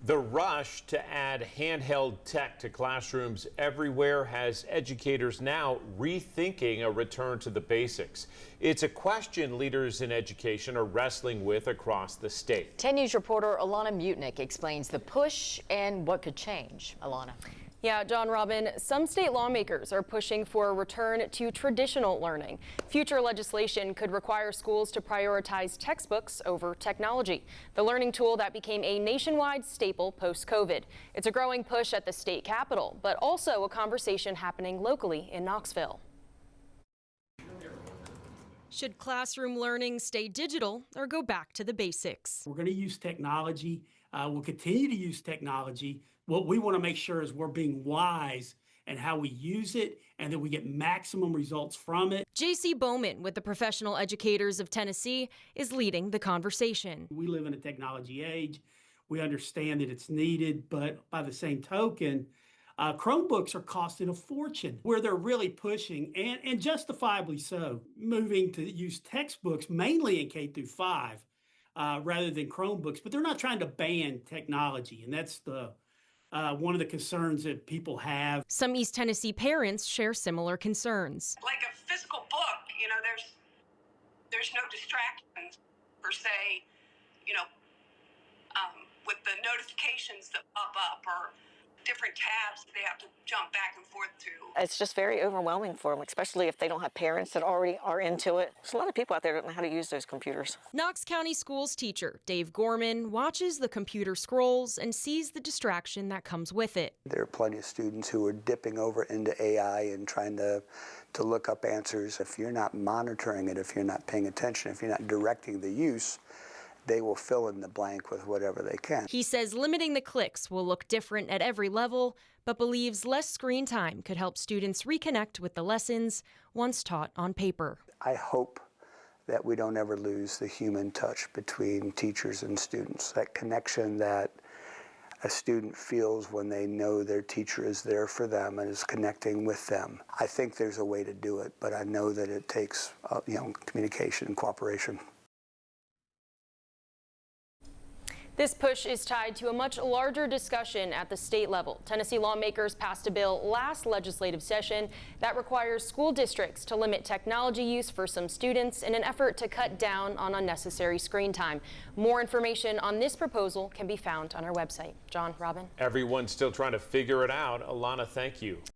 The rush to add handheld tech to classrooms everywhere has educators now rethinking a return to the basics. It's a question leaders in education are wrestling with across the state. 10 News reporter Alana Mutnick explains the push and what could change. Alana. Yeah, John, Robin, some state lawmakers are pushing for a return to traditional learning. Future legislation could require schools to prioritize textbooks over technology, the learning tool that became a nationwide staple post-COVID. It's a growing push at the state capitol, but also a conversation happening locally in Knoxville. Should classroom learning stay digital or go back to the basics? We're going to use technology. We'll continue to use technology. What we want to make sure is we're being wise in how we use it and that we get maximum results from it. J.C. Bowman with the Professional Educators of Tennessee is leading the conversation. We live in a technology age. We understand that it's needed, but by the same token, Chromebooks are costing a fortune. Where they're really pushing, and justifiably so, moving to use textbooks mainly in K through 5 rather than Chromebooks, but they're not trying to ban technology, and that's one of the concerns that people have. Some East Tennessee parents share similar concerns. Like a physical book, there's no distractions per se, with the notifications that pop up or different tabs they have to jump back and forth to. It's just very overwhelming for them, especially if they don't have parents that already are into it. There's a lot of people out there that don't know how to use those computers. Knox County Schools teacher Dave Gorman watches the computer scrolls and sees the distraction that comes with it. There are plenty of students who are dipping over into AI and trying to look up answers. If you're not monitoring it, if you're not paying attention, if you're not directing the use, they will fill in the blank with whatever they can. He says limiting the clicks will look different at every level, but believes less screen time could help students reconnect with the lessons once taught on paper. I hope that we don't ever lose the human touch between teachers and students, that connection that a student feels when they know their teacher is there for them and is connecting with them. I think there's a way to do it, but I know that it takes communication and cooperation. This push is tied to a much larger discussion at the state level. Tennessee lawmakers passed a bill last legislative session that requires school districts to limit technology use for some students in an effort to cut down on unnecessary screen time. More information on this proposal can be found on our website. John, Robin. Everyone's still trying to figure it out. Alana, thank you.